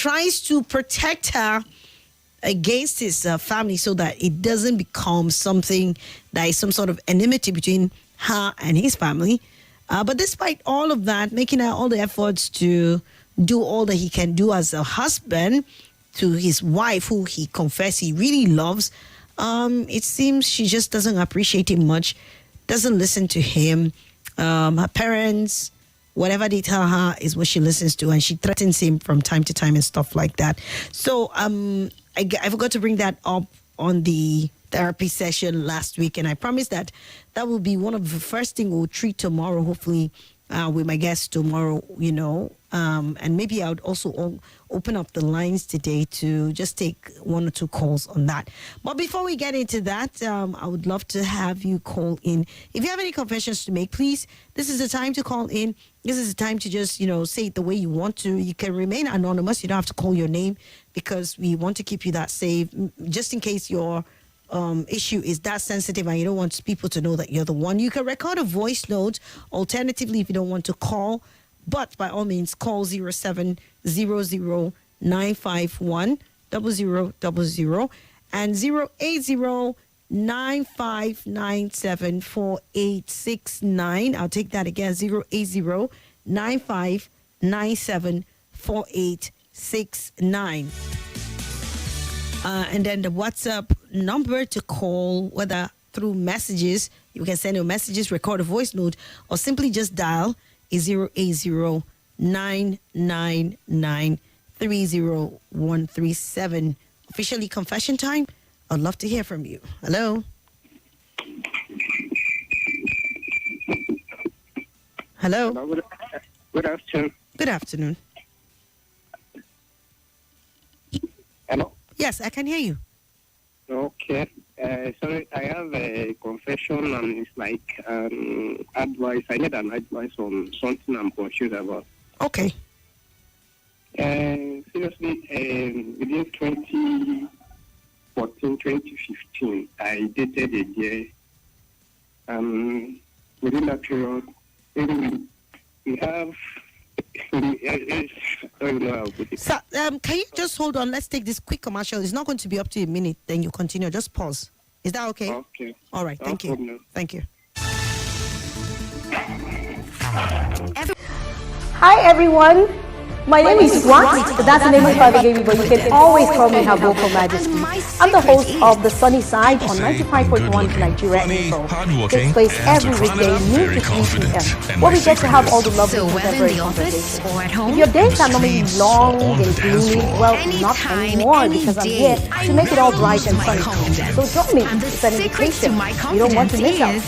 tries to protect her against his family so that it doesn't become something that is some sort of enmity between her and his family. But despite all of that, making all the efforts to do all that he can do as a husband to his wife, who he confessed he really loves, it seems she just doesn't appreciate him much, doesn't listen to him. Her parents, whatever they tell her is what she listens to, and she threatens him from time to time and stuff like that. So I forgot to bring that up on the therapy session last week, and I promise that will be one of the first thing we'll treat tomorrow, hopefully, with my guest tomorrow, and maybe I would also open up the lines today to just take one or two calls on that. But before we get into that, I would love to have you call in. If you have any confessions to make, please, this is the time to call in. This is the time to just, say it the way you want to. You can remain anonymous. You don't have to call your name because we want to keep you that safe, just in case your issue is that sensitive and you don't want people to know that you're the one. You can record a voice note. Alternatively, if you don't want to call, but by all means, call 0700-951-0000 and 080-9597-4869. I'll take that again, 080-9597-4869. And then the WhatsApp number to call, whether through messages, you can send your messages, record a voice note, or simply just dial is 080-999-30137. Officially confession time. I'd love to hear from you. Hello. Hello. Good afternoon. Good afternoon. Hello. Yes, I can hear you. Okay. Sorry, I have a confession and it's like advice. I need an advice on something I'm confused about. Okay. Seriously, within 2014, 2015, I dated a girl. Within that period, we have... So, can you just hold on? Let's take this quick commercial. It's not going to be up to a minute. Then you continue. Just pause. Is that okay? Okay. All right. Thank you. No. Thank you. Hi, everyone. My name is Swat. That's the name my father gave me, but you can always call me Her Vocal Majesty. I'm the host of The Sunny Side on 95.1 Nigeria Info. Takes place every weekday, noon to 3 p.m. Where we get to have all the lovely contemporary conversations. If your days are normally long and gloomy, well, not anymore, because I'm here to make it all bright and sunny. So join me. It's an invitation. You don't want to miss out.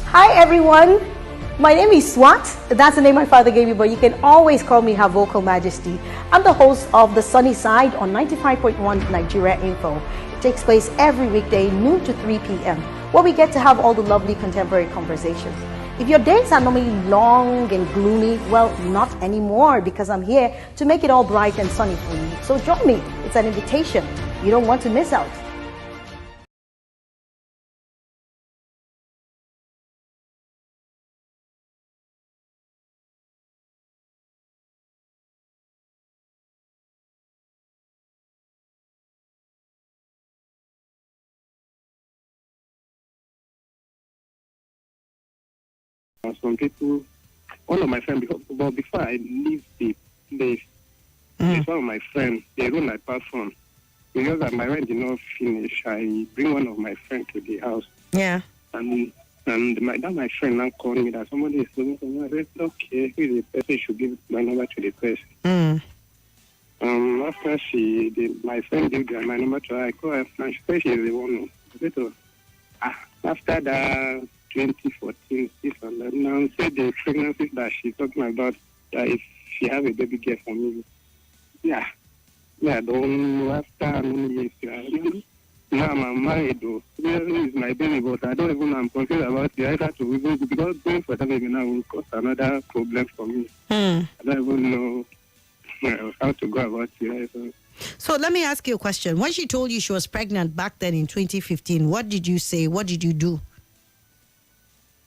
Hi, everyone. My name is Swat. That's the name my father gave me, but you can always call me Her Vocal Majesty. I'm the host of The Sunny Side on 95.1 Nigeria Info. It takes place every weekday, noon to 3 p.m., where we get to have all the lovely contemporary conversations. If your days are normally long and gloomy, well, not anymore, because I'm here to make it all bright and sunny for you. So join me. It's an invitation. You don't want to miss out. Some people, one of my friends, before I leave the place, it's one of my friends, they run my platform. Because my rent did not finish, I bring one of my friends to the house. Yeah. And my friend now called me that somebody is looking for my rent. Okay, who is the person? Should give my number to the person. After my friend gave my number to her, I call her and she said she is the one. After that, 2014, this and that. Now, say the pregnancy that she's talking about, that if she have a baby girl for me, I don't know after many years. Now I'm married though. is my baby, but I don't even know. I'm confused about it. I have to even, because going for that baby now will cause another problem for me. I don't even know how to go about it. So let me ask you a question. When she told you she was pregnant back then in 2015, what did you say? What did you do?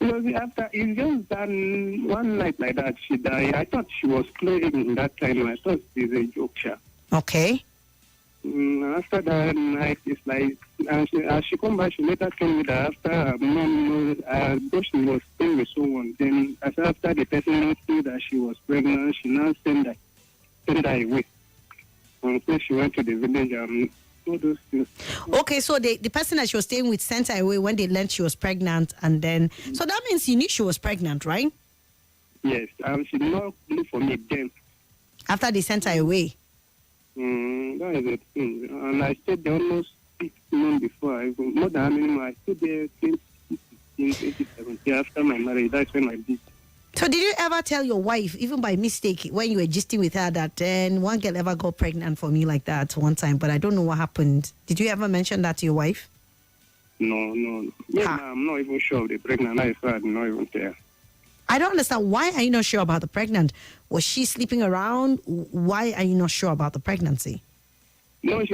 After it's just done one night like that, she died. I thought she was playing that time. I thought it's a joke. Okay. After that night, it's like, as she come back, she later told me that after her mom, though she was staying with someone, then after the person noticed that she was pregnant, she now sent her away. And so she went to the village and all those things. Okay, so the person that she was staying with sent her away when they learned she was pregnant, and then, so that means you knew she was pregnant, right? Yes, she did not look for me then. After they sent her away? That is the thing. And I stayed there almost 6 months before. More than how many months? I stayed there 2017 after my marriage. That's when I did. So did you ever tell your wife, even by mistake, when you were gisting with her, that one girl ever got pregnant for me like that one time, but I don't know what happened? Did you ever mention that to your wife? No. Yeah, I'm not even sure of the pregnant. I said I'm not even there. I don't understand. Why are you not sure about the pregnant? Was she sleeping around? Why are you not sure about the pregnancy? No.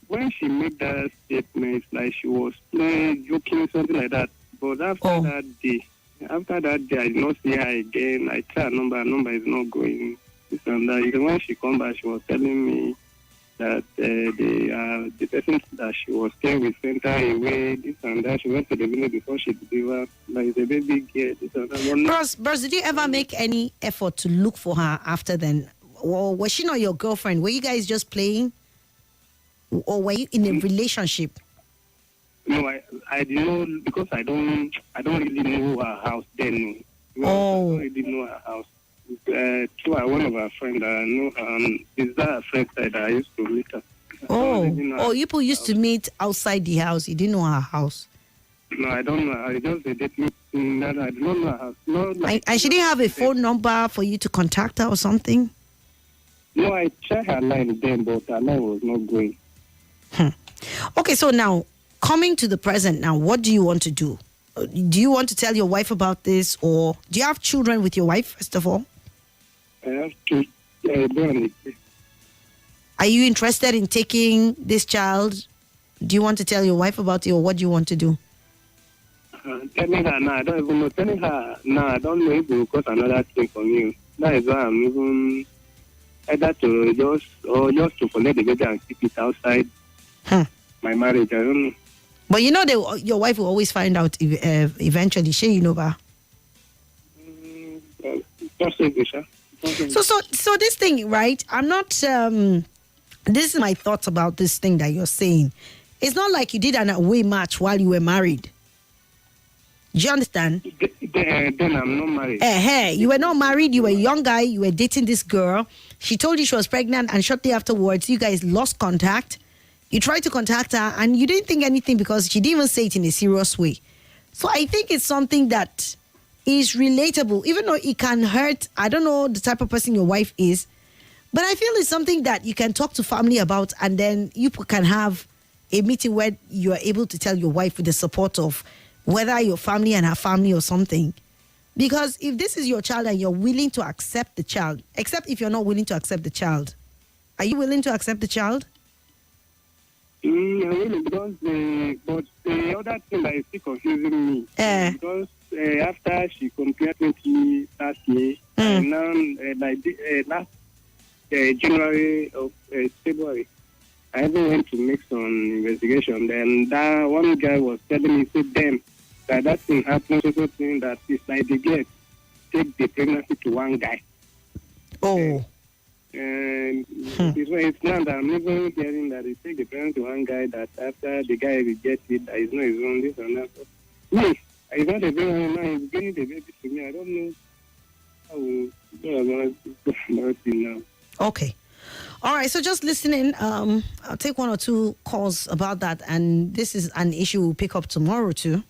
When she made that statement, like she was playing, joking, something like that. But after that day, I did not see her again. I tried her number is not going. This and that. Even when she come back, she was telling me that the person that she was staying with sent her away, this and that. She went to the village before she delivered. Like the baby girl, this and that. Bros, did you ever make any effort to look for her after then? Or was she not your girlfriend? Were you guys just playing? Or were you in a relationship? No, I didn't know, because I don't really know her house then. I don't really know her house. Through one of our friends that I know, is that a friend that I used to meet her. You people used to meet outside the house. You didn't know her house. No, I don't know. I just did meet. I don't know her house. No, and she didn't have a phone number for you to contact her or something? No, I tried her line then, but her line was not going. Okay, so now, coming to the present now, what do you want to do? Do you want to tell your wife about this, or do you have children with your wife, first of all? I have to go on it. Are you interested in taking this child? Do you want to tell your wife about it, or what do you want to do? Telling her now, I don't even know. Telling her now, I don't know if it will cause another thing for me. That is why I'm even either to just to collect the baby and keep it outside my marriage. I don't know. But you know, your wife will always find out eventually. She, you know, ba. So this thing, right? I'm not. This is my thoughts about this thing that you're saying. It's not like you did an away match while you were married. Do you understand? Then I'm not married. You were not married. You were a young guy. You were dating this girl. She told you she was pregnant, and shortly afterwards, you guys lost contact. You tried to contact her, and you didn't think anything because she didn't even say it in a serious way. So I think it's something that is relatable, even though it can hurt. I don't know the type of person your wife is, but I feel it's something that you can talk to family about, and then you can have a meeting where you are able to tell your wife with the support of whether your family and her family or something. Because if this is your child and you're willing to accept the child, except if you're not willing to accept the child, are you willing to accept the child? Really, because but the other thing that is still confusing me, because after she compared 20 last year, and now last January of February, I even went to make some investigation. Then that one guy was telling me, said them that thing happened, so thing that it's like the girl take the pregnancy to one guy. And it's now that I'm even hearing that he take the pregnancy to one guy, that after the guy rejects it, that it's not his own, this and that. Me, it's not a baby now, he's giving the baby to me. I don't know how we'll go about it now. Okay. All right, so just listening, I'll take one or two calls about that, and this is an issue we'll pick up tomorrow too.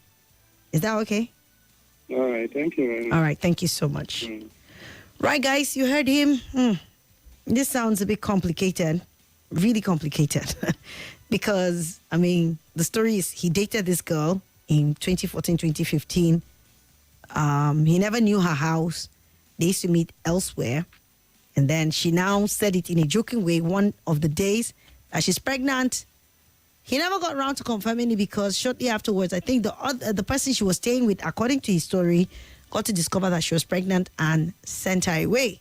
Is that okay? All right, thank you very much. All right, thank you so much. Right, guys, you heard him. This sounds a bit complicated, really complicated, because, I mean, the story is he dated this girl in 2014, 2015. He never knew her house. They used to meet elsewhere. And then she now said it in a joking way one of the days that she's pregnant. He never got around to confirming it because shortly afterwards, I think the person she was staying with, according to his story, got to discover that she was pregnant and sent her away.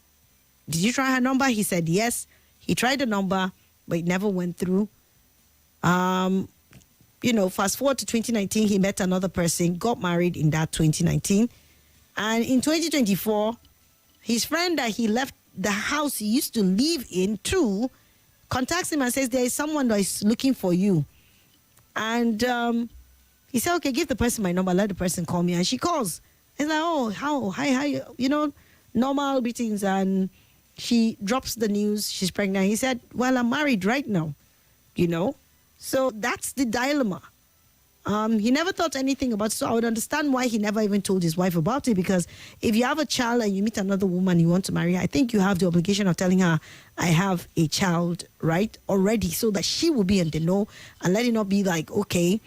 Did you try her number? He said yes. He tried the number, but it never went through. Fast forward to 2019, he met another person, got married in that 2019. And in 2024, his friend that he left the house he used to live in to contacts him and says, there is someone that is looking for you. And he said, okay, give the person my number, let the person call me. And she calls. He's like, oh, hi, normal greetings. And she drops the news, she's pregnant. He said, well, I'm married right now, So that's the dilemma. He never thought anything about it, so I would understand why he never even told his wife about it, because if you have a child and you meet another woman you want to marry, I think you have the obligation of telling her, I have a child, right, already, so that she will be in the know and let it not be like, okay,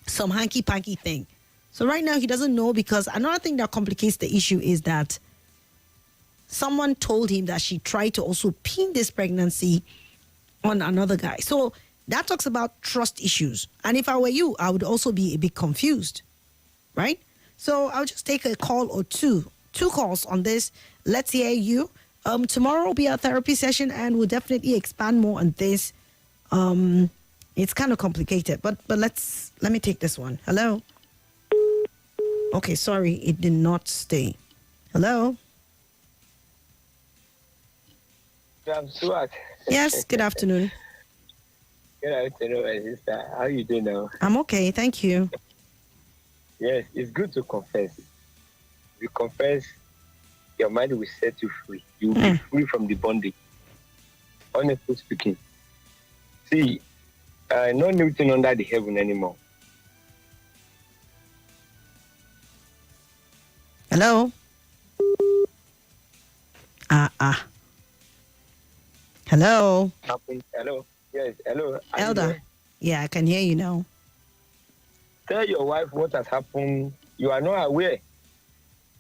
some hanky-panky thing. So right now he doesn't know, because another thing that complicates the issue is that someone told him that she tried to also pin this pregnancy on another guy. So that talks about trust issues. And if I were you, I would also be a bit confused, right? So I'll just take a call or two calls on this. Let's hear you. Tomorrow will be our therapy session, and we'll definitely expand more on this. It's kind of complicated, but let me take this one. Hello? Okay, sorry, it did not stay. Hello? I'm Swat. Yes, good afternoon. Good afternoon, my sister. How you doing now? I'm okay, thank you. Yes, it's good to confess. If you confess, your mind will set you free. You will be free from the bondage. Honestly speaking. See, no new thing under the heaven anymore. Hello? Hello? Hello? Yes, hello. Elder? Yeah, I can hear you now. Tell your wife what has happened. You are not aware.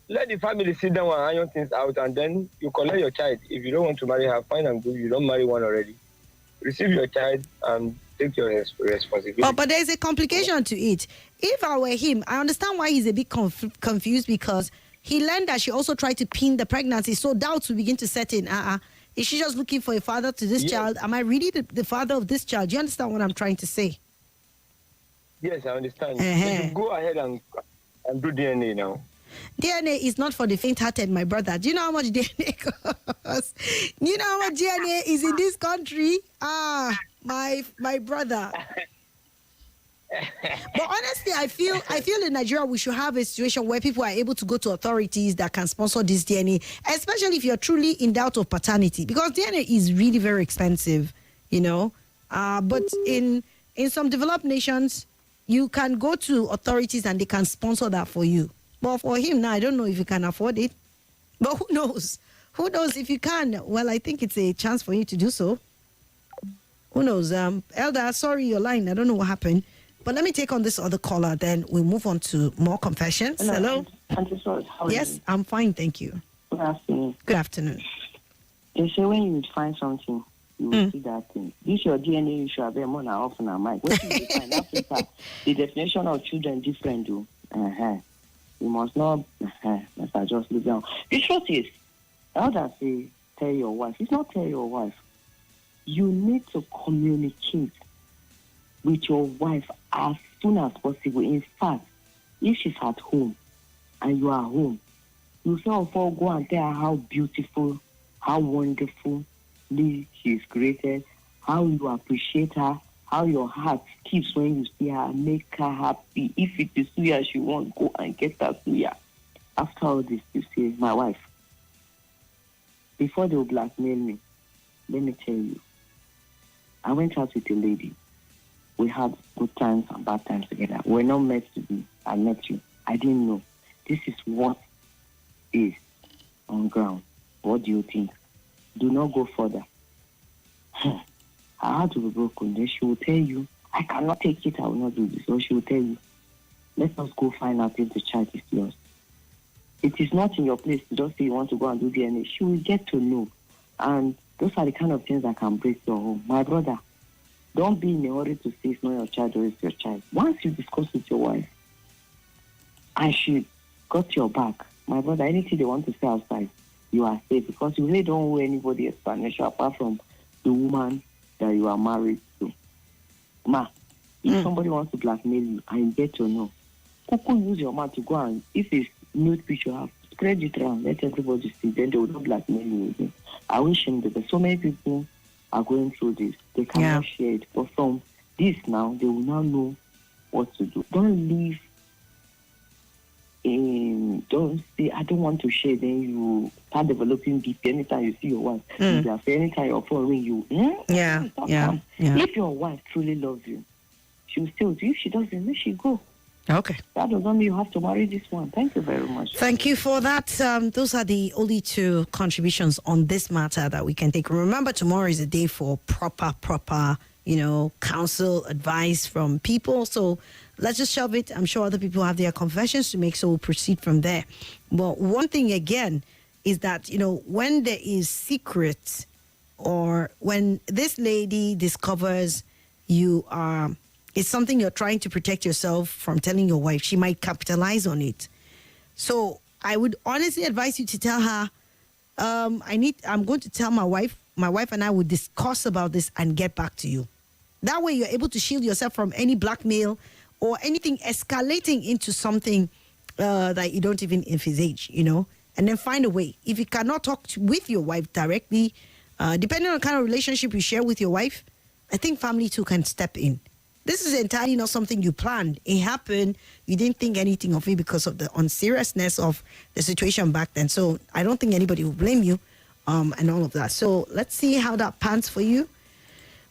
Let the family sit down and iron things out, and then you collect your child. If you don't want to marry her, fine and good. You don't marry one already. Receive your child and take your responsibility. Oh, but there's a complication to it. If I were him, I understand why he's a bit confused, because he learned that she also tried to pin the pregnancy, so doubts will begin to set in. Is she just looking for a father to this child? Am I really the father of this child? Do you understand what I'm trying to say? Yes, I understand. You should go ahead and do DNA now. DNA is not for the faint-hearted, my brother. Do you know how much DNA costs? Do you know how much DNA is in this country? My brother. But honestly, I feel in Nigeria we should have a situation where people are able to go to authorities that can sponsor this DNA, especially if you're truly in doubt of paternity, because DNA is really very expensive, But in some developed nations, you can go to authorities and they can sponsor that for you. But for him now, I don't know if you can afford it. But who knows? Who knows if you can? Well, I think it's a chance for you to do so. Who knows? Elder, sorry, your line. I don't know what happened. But let me take on this other caller, then we'll move on to more confessions. Hello? Yes, I'm fine, thank you. Good afternoon. Good afternoon. They say when you find something, you will see that thing. This your DNA, you should have been more than often than mine. What you find Africa, the definition of children different, though. You must not, let's just look down. The truth is, elders say, tell your wife. It's not tell your wife. You need to communicate with your wife as soon as possible. In fact, if she's at home and you are home, you first of all go and tell her how beautiful, how wonderful she is created, how you appreciate her, how your heart skips when you see her, make her happy. If it is suya she wants, go and get her suya. After all this, you say, my wife, before they will blackmail me, let me tell you, I went out with a lady. We had good times and bad times together. We're not meant to be. I met you. I didn't know. This is what is on ground. What do you think? Do not go further. Her heart will be broken. Then she will tell you, I cannot take it, I will not do this. Or she will tell you, let us go find out if the child is yours. It is not in your place to just say you want to go and do DNA. She will get to know. And those are the kind of things that can break your home. My brother, don't be in a hurry to say it's not your child or it's your child. Once you discuss with your wife, and she got your back, my brother, anything they want to say outside, you are safe, because you really don't owe anybody explanation apart from the woman that you are married to. Ma, if somebody wants to blackmail you and you get to know, Kuku use your mouth to go and, if it's nude picture, have spread it around, let everybody see, then they will not blackmail you again. I wish him because so many people are going through this. They cannot share it. But from this now, they will now know what to do. Don't leave don't say, I don't want to share, then you start developing BP anytime you see your wife. Anytime your phone ring you. If your wife truly loves you, she will stay with you. If she doesn't, let she go. Okay. That doesn't mean you have to marry this one. Thank you very much. Thank you for that. Those are the only two contributions on this matter that we can take. Remember, tomorrow is a day for proper, counsel, advice from people. So let's just shove it. I'm sure other people have their confessions to make, so we'll proceed from there. But one thing again is that, when there is secrets, or when this lady discovers it's something you're trying to protect yourself from telling your wife, she might capitalize on it. So I would honestly advise you to tell her, I'm going to tell my wife and I will discuss about this and get back to you. That way you're able to shield yourself from any blackmail or anything escalating into something that you don't even envisage, and then find a way. If you cannot talk with your wife directly, depending on the kind of relationship you share with your wife, I think family too can step in. This is entirely not something you planned. It happened. You didn't think anything of it because of the unseriousness of the situation back then. So I don't think anybody will blame you and all of that. So let's see how that pans for you.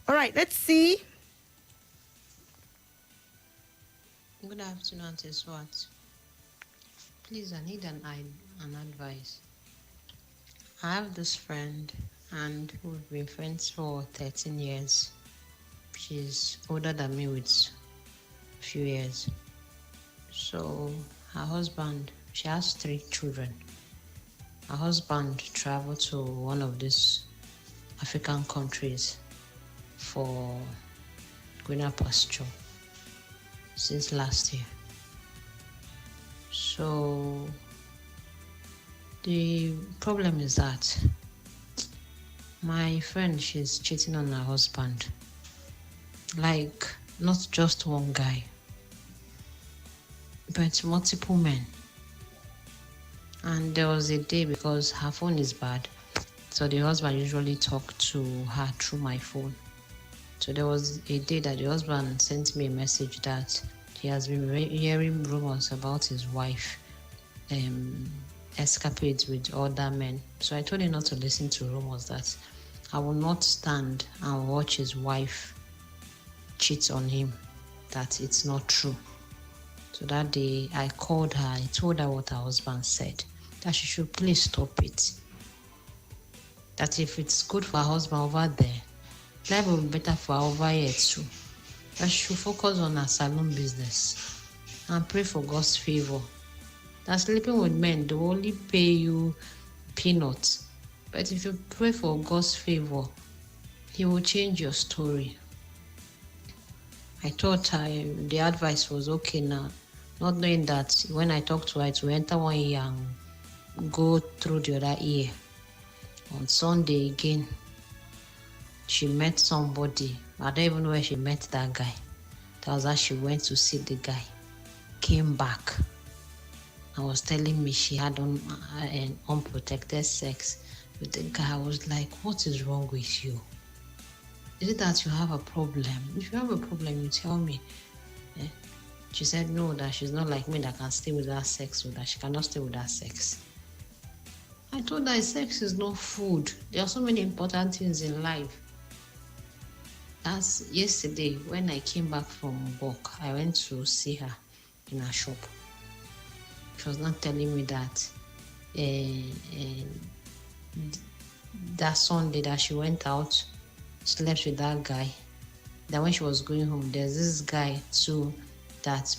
All right, let's see. Good afternoon, Auntie Swat. Please, I need an advice. I have this friend, and we've been friends for 13 years. She's older than me with a few years. So her husband, she has 3 children. Her husband traveled to one of these African countries for greener pasture since last year. So the problem is that my friend, she's cheating on her husband. Like, not just one guy, but multiple men. And there was a day, because her phone is bad, so the husband usually talked to her through my phone. So there was a day that the husband sent me a message that he has been hearing rumors about his wife escapades with other men. So I told him not to listen to rumors, that I will not stand and watch his wife cheat on him, that it's not true. So that day I called her, I told her what her husband said, that she should please stop it. That if it's good for her husband over there, life will be better for her over here too. That she should focus on her salon business and pray for God's favor. That sleeping with men, they will only pay you peanuts. But if you pray for God's favor, He will change your story. I thought the advice was okay now, not knowing that when I talked to her, it will enter one ear and go through the other ear. On Sunday again, she met somebody. I don't even know where she met that guy. That was how she went to see the guy. Came back and was telling me she had an unprotected sex with the guy. I was like, what is wrong with you? Is it that you have a problem? If you have a problem, you tell me. She said no, that she's not like me that can stay without sex, or that she cannot stay without sex. I told her sex is not food. There are so many important things in life. As yesterday, when I came back from work, I went to see her in her shop. She was not telling me that that Sunday that she went out, slept with that guy, that when she was going home, there's this guy too that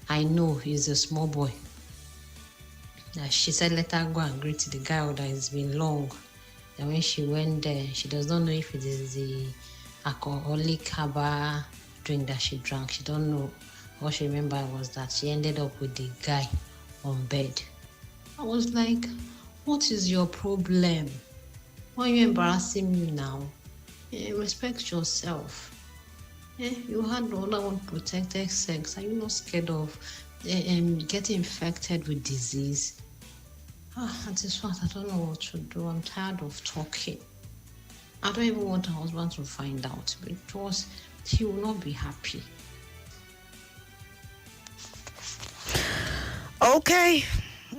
I know he's a small boy. She said, let her go and greet the guy that it's been long. And when she went there, she does not know if it is the alcoholic herbal drink that she drank. She don't know. What she remembered was that she ended up with the guy on bed. I was like, what is your problem? Why are you embarrassing me now? Respect yourself. You had the other one protected sex. Are you not scared of getting infected with disease? Auntie Swat, I don't know what to do. I'm tired of talking. I don't even want her husband to find out because he will not be happy. Okay.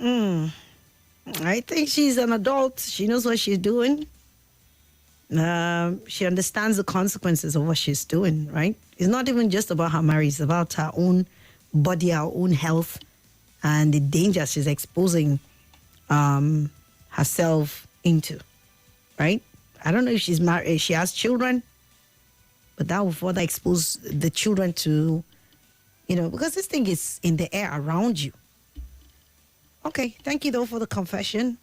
I think she's an adult. She knows what she's doing. She understands the consequences of what she's doing, right? It's not even just about her marriage. It's about her own body, her own health, and the danger she's exposing herself into, right? I don't know if she's married, if she has children, but that will further expose the children to, because this thing is in the air around you. Okay, thank you though for the confession.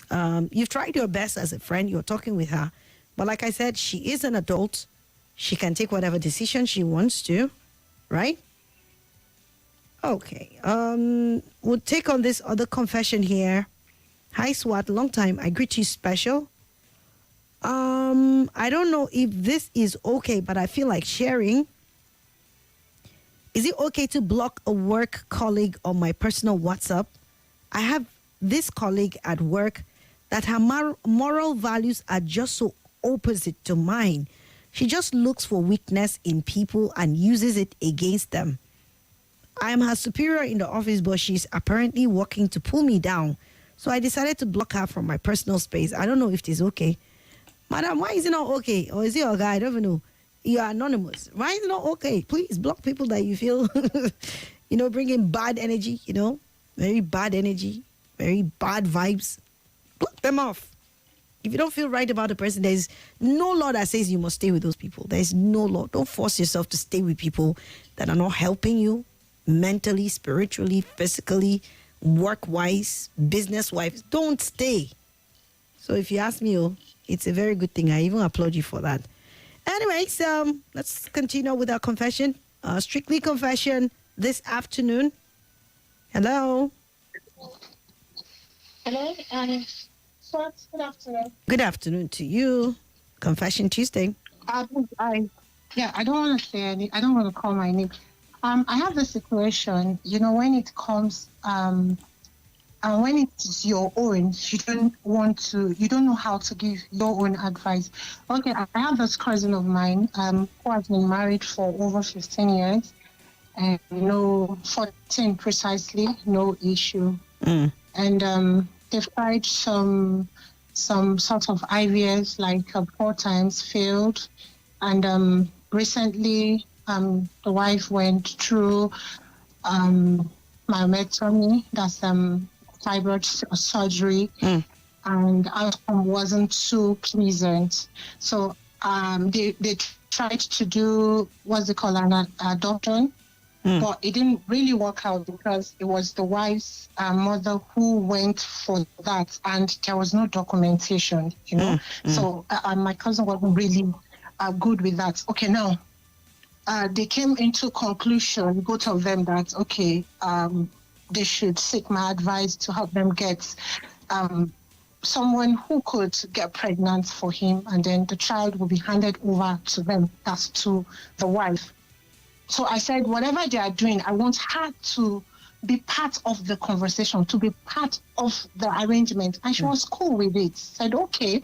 You've tried your best as a friend. You're talking with her. But like I said, she is an adult. She can take whatever decision she wants to, right? Okay. We'll take on this other confession here. Hi, Swat. Long time. I greet you special. I don't know if this is okay, but I feel like sharing. Is it okay to block a work colleague on my personal WhatsApp? I have this colleague at work that her moral values are just so opposite to mine. She just looks for weakness in people and uses it against them. I am her superior in the office, but she's apparently working to pull me down. So I decided to block her from my personal space. I don't know if it is okay. Madam, why is it not okay? Or is it your guy? I don't even know. You are anonymous. Why is it not okay? Please block people that you feel, bring in bad energy, very bad energy, very bad vibes. Block them off. If you don't feel right about the person, there's no law that says you must stay with those people. There's no law. Don't force yourself to stay with people that are not helping you mentally, spiritually, physically, work-wise, business-wise. Don't stay. So if you ask me, it's a very good thing. I even applaud you for that. Anyways, let's continue with our confession. Strictly confession this afternoon. Hello. Hello, Swat, good afternoon. Good afternoon to you. Confession Tuesday. I don't want to say any. I don't want to call my name. I have the situation. When it comes, when it's your own, you don't know how to give your own advice. Okay, I have this cousin of mine who has been married for over 15 years, and 14 precisely, no issue. And they've tried some sort of IVS, like 4 times, failed. And recently, the wife went through myomectomy, that's fibroid surgery, and outcome wasn't too pleasant. So they tried to do what's it called, an adoption. But it didn't really work out because it was the wife's mother who went for that, and there was no documentation, So my cousin wasn't really good with that. Okay, now they came into conclusion, both of them, that they should seek my advice to help them get someone who could get pregnant for him, and then the child will be handed over to them, that's to the wife. So I said, whatever they are doing, I want her to be part of the conversation, to be part of the arrangement. And she was cool with it. Said, okay.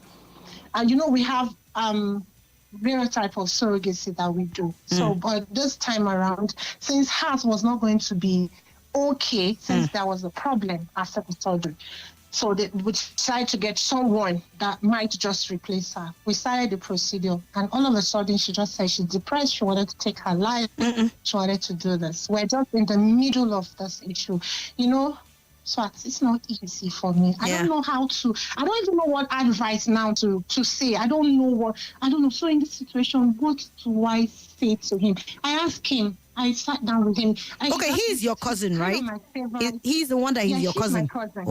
And we have various type of surrogacy that we do. So, but this time around, since hers was not going to be okay, since there was a problem after the surgery, so they would decide to get someone that might just replace her. We started the procedure, and all of a sudden she just said she's depressed. She wanted to take her life. She wanted to do this. We're just in the middle of this issue. Swat, it's not easy for me. I don't know how to. I don't even know what advice now to say. I don't know. So in this situation, what do I say to him? I asked him. I sat down with him. Okay, he's your cousin, right? He's the one that he's your cousin. My cousin.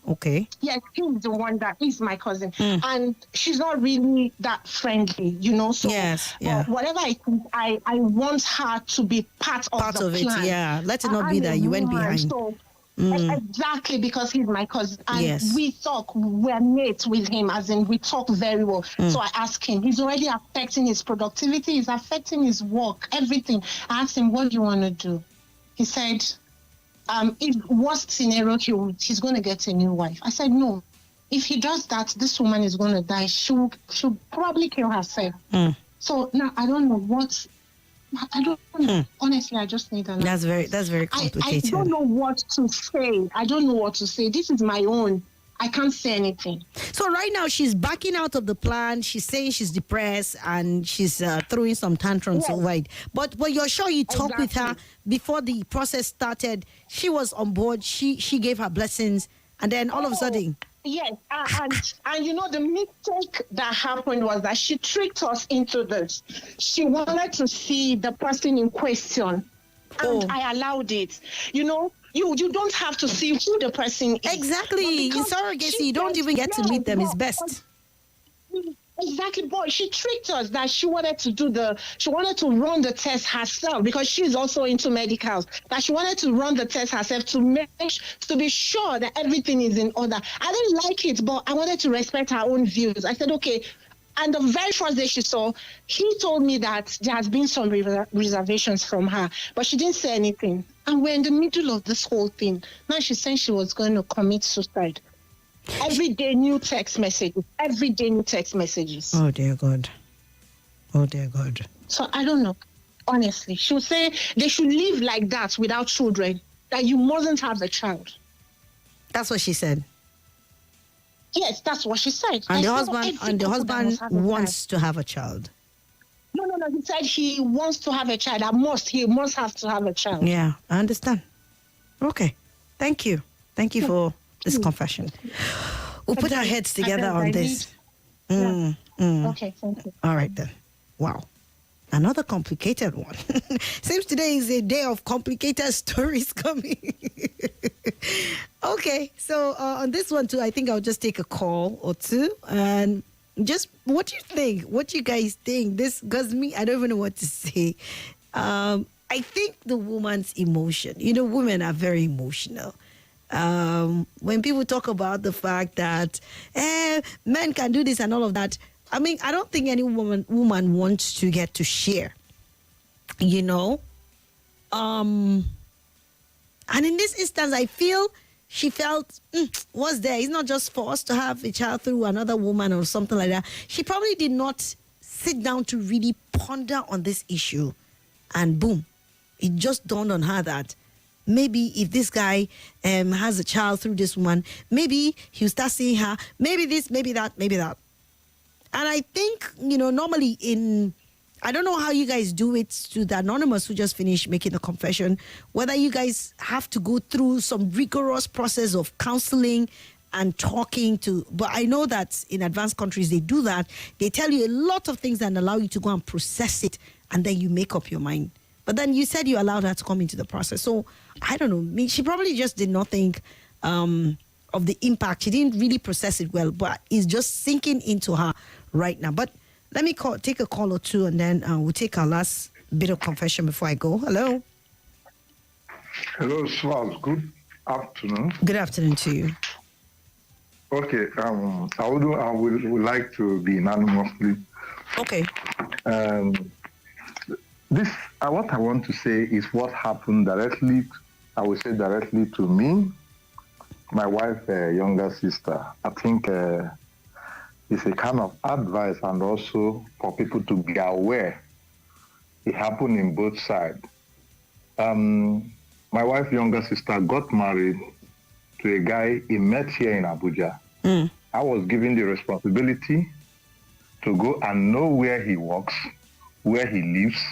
Okay. Yes, he's the one that is my cousin. And she's not really that friendly, you know. So whatever I think, I want her to be part of the plan. It, yeah. Let it not be that you went behind. So, exactly, because he's my cousin. And we talk, we're mates with him, as in we talk very well. So I asked him, he's already affecting his productivity, he's affecting his work, everything. I asked him, what do you want to do? He said, if worst scenario, he's going to get a new wife. I said, no. If he does that, this woman is going to die. She'll probably kill herself. So now I don't know what... I don't know. Honestly, I just need an answer. That's very complicated. I don't know what to say. This is my own. I can't say anything. So right now she's backing out of the plan. She's saying she's depressed and she's throwing some tantrums over it. But you're sure you talked with her before the process started? She was on board. She gave her blessings, and then all of a sudden. Yes, and you know, the mistake that happened was that she tricked us into this. She wanted to see the person in question, and I allowed it. You know, you don't have to see who the person is. Exactly. In surrogacy, you don't even get to meet them. It's best. Exactly, boy. She tricked us that she wanted to run the test herself, because she's also into medicals. That she wanted to run the test herself to be sure that everything is in order. I didn't like it, but I wanted to respect her own views. I said, okay. And the very first day she saw, he told me that there has been some reservations from her, but she didn't say anything. And we're in the middle of this whole thing. Now she's saying she was going to commit suicide. Every day new text messages. Oh, dear God. So I don't know. Honestly, she'll say they should live like that without children, that you mustn't have a child. That's what she said. Yes, that's what she said. And the husband wants to have a child. No. He said he wants to have a child. He must have to have a child. Yeah, I understand. Okay. Thank you for this confession. We'll put our heads together on this. Okay, thank you. All right then. Wow. Another complicated one. Seems today is a day of complicated stories coming. Okay, so on this one too, I think I'll just take a call or two and just what do you think? What you guys think? This, because me, I don't even know what to say. I think the woman's emotion. You know, women are very emotional. When people talk about the fact that men can do this and all of that, I mean, I don't think any woman wants to get to share, you know. And in this instance, I feel she felt, what's there? It's not just for us to have a child through another woman or something like that. She probably did not sit down to really ponder on this issue. And boom, it just dawned on her that maybe if this guy has a child through this woman, maybe he'll start seeing her, maybe this, maybe that, maybe that. And I think, you know, normally I don't know how you guys do it to the anonymous who just finished making the confession, whether you guys have to go through some rigorous process of counseling and talking to, but I know that in advanced countries, they do that. They tell you a lot of things and allow you to go and process it, and then you make up your mind. But then you said you allowed her to come into the process. So I don't know. She probably just did not think of the impact. She didn't really process it well, but it's just sinking into her right now. But let me take a call or two, and then we'll take our last bit of confession before I go. Hello. Hello, Swat. Good afternoon. Good afternoon to you. Okay. I would like to be anonymous, please. Okay. What I want to say is what happened directly. I would say directly to me, my wife's younger sister. I think it's a kind of advice, and also for people to be aware. It happened in both sides. My wife's younger sister got married to a guy he met here in Abuja. I was given the responsibility to go and know where he works, where he lives,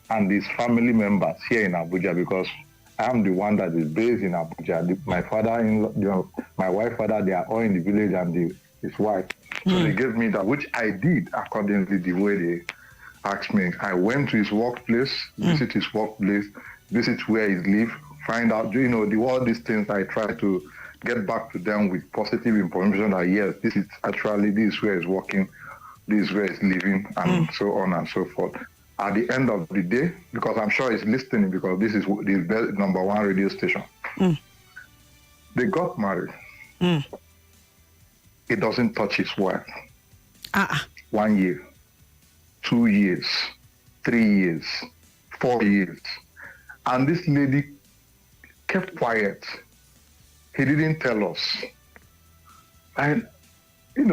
and his family members here in Abuja, because I'm the one that is based in Abuja. My father-in-law, my wife's father, they are all in the village, and his wife. So they gave me that, which I did accordingly the way they asked me. I went to his workplace, visit his workplace, visit where he lives, find out, all these things. I try to get back to them with positive information that yes, this is where he's working, this is where he's living, and so on and so forth. At the end of the day, because I'm sure he's listening, because this is the best #1 radio station. They got married. It doesn't touch his wife. 1 year, 2 years, 3 years, 4 years. And this lady kept quiet. He didn't tell us. And we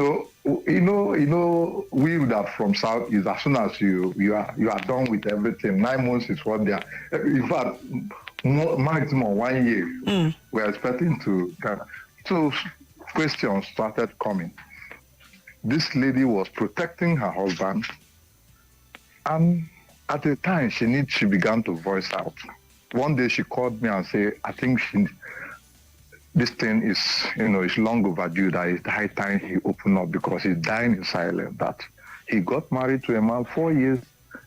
that from South is as soon as you are done with everything. 9 months is what they are. In fact, maximum 1 year. We are expecting to. So questions started coming. This lady was protecting her husband, and at the time she began to voice out. One day she called me and said, I think this thing is, it's long overdue, that it's high time he opened up, because he's dying in silence. That he got married to a man 4 years.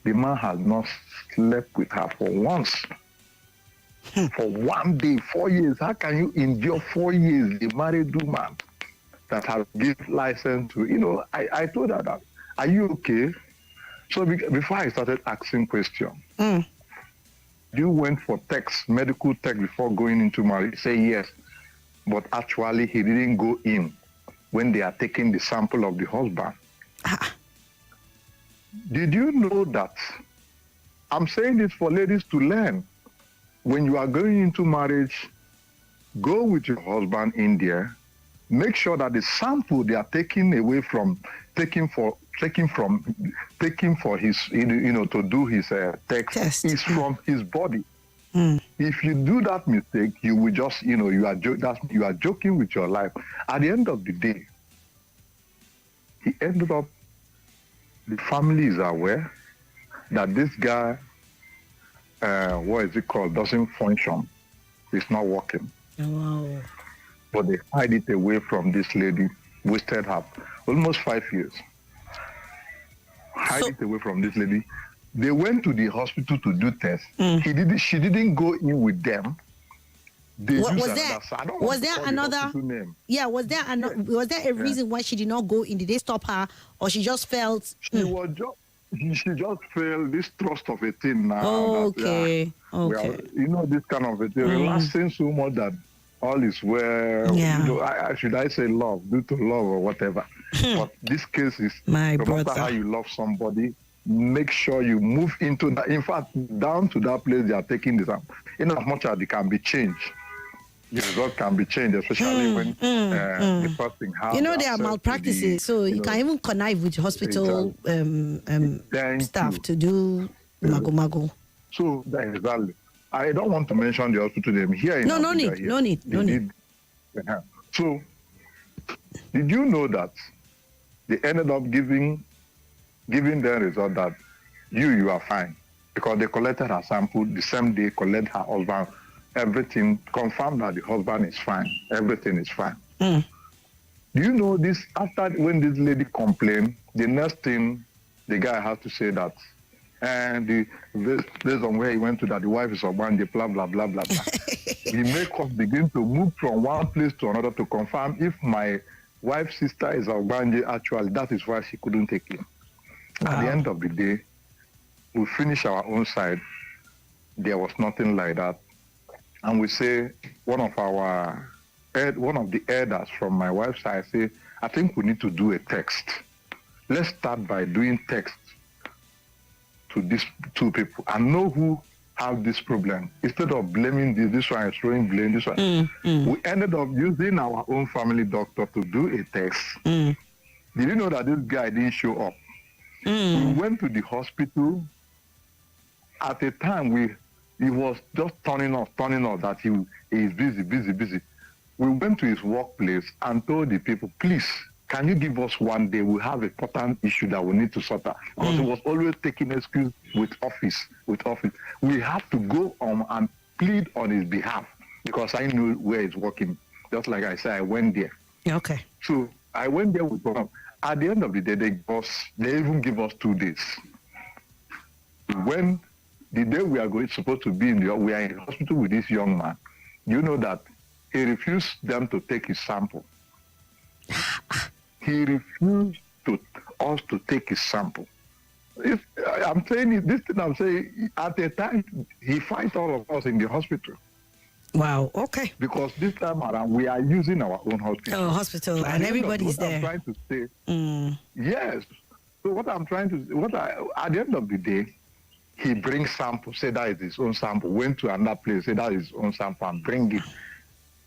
The man has not slept with her for once. For 1 day, 4 years. How can you endure 4 years, the married woman that has given license to, I told her that, are you okay? So before I started asking questions, you went for medical text before going into marriage? Say yes. But actually, he didn't go in when they are taking the sample of the husband. Did you know that? I'm saying this for ladies to learn. When you are going into marriage, go with your husband in there. Make sure that the sample they are taking for his, to do his test is from his body. If you do that mistake, you will just, you are joking with your life. At the end of the day, he ended up, the family is aware that this guy, doesn't function. It's not working. Wow. But they hide it away from this lady, wasted her almost 5 years. Hide it away from this lady. They went to the hospital to do tests. She didn't go in with them. Was there a reason why she did not go in? Did they stop her, or she just felt? She just felt this trust of a thing now. Okay. This kind of a thing, relaxing so much that all is well. Should I say love, due to love or whatever. But this case is, no matter how you love somebody, make sure you move into that. In fact, down to that place they are taking this up. In as much as it can be changed. The result can be changed, especially when the person has. There are malpractices, so you can even connive with hospital staff to do mago. So that is valid. I don't want to mention the hospital name here. No need. So, did you know that they ended up giving the result that you are fine, because they collected her sample the same day, collected her husband, everything, confirmed that the husband is fine, everything is fine. Do you know this? After when this lady complained, the next thing the guy has to say that, and based on where he went to, that the wife is Ogbanje, blah blah blah blah blah. The makeup begin to move from one place to another to confirm if my wife's sister is Ogbanje. Actually, that is why she couldn't take him. At the end of the day, we finish our own side. There was nothing like that. And we say, one of the elders from my wife's side say, I think we need to do a text. Let's start by doing text to these two people and know who have this problem. Instead of blaming this one and throwing blame this one. We ended up using our own family doctor to do a text. Did you know that this guy didn't show up? We went to the hospital. At the time, he was just turning off that he is busy. We went to his workplace and told the people, please, can you give us 1 day? We have a important issue that we need to sort out. Because he was always taking excuse with office. We have to go on and plead on his behalf because I knew where he's working. Just like I said, I went there. Okay. So I went there with them. At the end of the day, they even give us 2 days. When the day we are supposed to be we are in the hospital with this young man, you know that he refused them to take his sample. He refused us to take his sample. I'm saying this thing I'm saying, at the time, he fights all of us in the hospital. Wow, okay. Because this time around, we are using our own hospital. Oh, hospital, so and everybody's there. I'm trying to say, yes. So what I'm trying to, at the end of the day, he brings sample, say that is his own sample, went to another place, say that is his own sample, and bring it.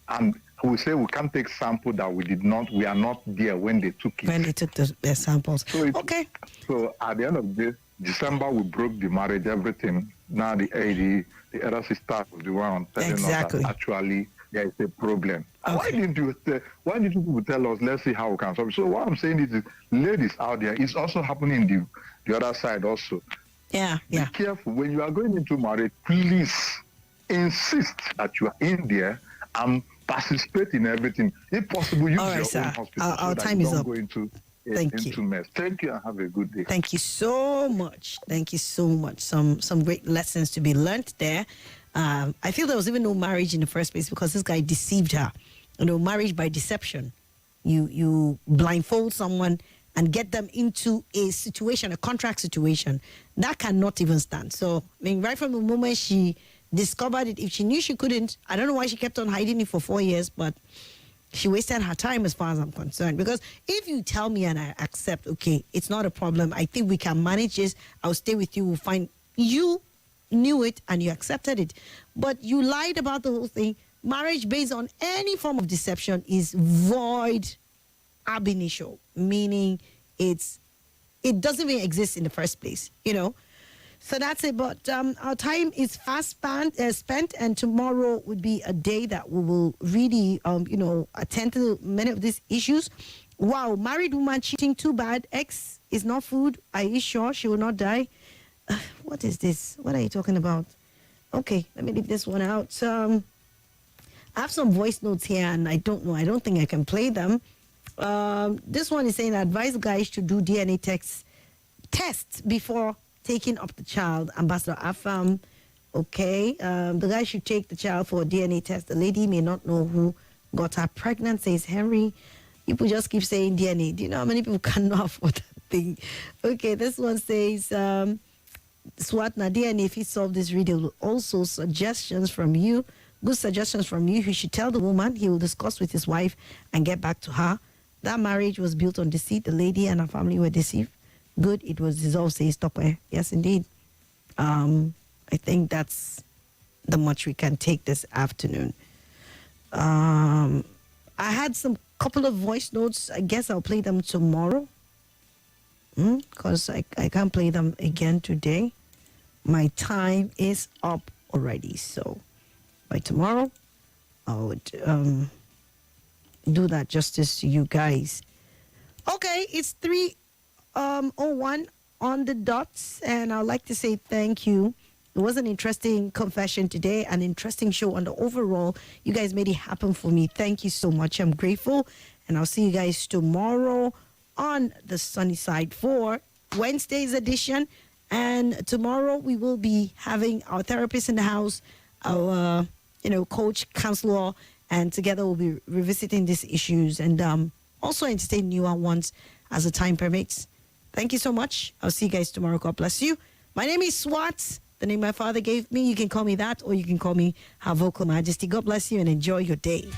And we say we can't take sample that we are not there when they took it. When they took the samples. So okay. So at the end of the day, December, we broke the marriage, everything. Now the other sister was the one telling us that actually there is a problem. Okay. Why didn't you tell us, let's see how we can solve it? So what I'm saying is, ladies out there, it's also happening the other side also. Yeah. Be careful. When you are going into marriage, please insist that you are in there and participate in everything. If possible, use your own hospital. Our time is up. Thank you. Mess. Thank you and have a good day. Thank you so much. Thank you so much. Some great lessons to be learned there. I feel there was even no marriage in the first place because this guy deceived her. Marriage by deception. You blindfold someone and get them into a situation, a contract situation. That cannot even stand. So, right from the moment she discovered it, if she knew she couldn't, I don't know why she kept on hiding it for 4 years, but she wasted her time as far as I'm concerned. Because if you tell me and I accept, okay, it's not a problem, I think we can manage this, I'll stay with you, we'll find, you knew it and you accepted it. But you lied about the whole thing. Marriage based on any form of deception is void ab initio, meaning it doesn't even exist in the first place, So that's it. But our time is fast spent, and tomorrow would be a day that we will really, attend to many of these issues. Wow, married woman cheating, too bad. Ex is not food. Are you sure she will not die? What is this? What are you talking about? Okay, let me leave this one out. I have some voice notes here, and I don't know. I don't think I can play them. This one is saying advise guys to do DNA tests before taking up the child. Ambassador Afam. Okay. The guy should take the child for a DNA test. The lady may not know who got her pregnant, says Henry. People just keep saying DNA. Do you know how many people cannot afford that thing? Okay, this one says, Swat, na DNA, if he solved this video, also suggestions from you. Good suggestions from you. He should tell the woman he will discuss with his wife and get back to her. That marriage was built on deceit. The lady and her family were deceived. Good, it was dissolved, says Tokwe. Yes, indeed. I think that's the much we can take this afternoon. I had some couple of voice notes. I guess I'll play them tomorrow. Because I can't play them again today. My time is up already. So by tomorrow, I would do that justice to you guys. Okay, it's 3:01 on the dots, and I'd like to say thank you. It was an interesting confession today, an interesting show on the overall. You guys made it happen for me. Thank you so much. I'm grateful, and I'll see you guys tomorrow on the sunny side for Wednesday's edition. And tomorrow we will be having our therapist in the house, our coach, counselor, and together we'll be revisiting these issues and also entertain newer ones as the time permits. Thank you so much. I'll see you guys tomorrow. God bless you. My name is Swat, the name my father gave me. You can call me that, or you can call me Her Vocal Majesty. God bless you and enjoy your day.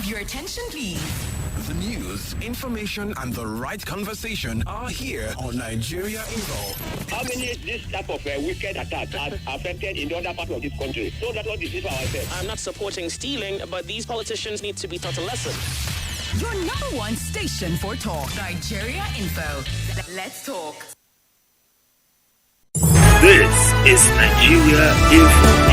Your attention, please. The news, information, and the right conversation are here on Nigeria Info. How many this type of wicked attack has affected in the other part of this country? So that's what this is for ourselves. I'm not supporting stealing, but these politicians need to be taught a lesson. Your number one station for talk. Nigeria Info. Let's talk. This is Nigeria Info.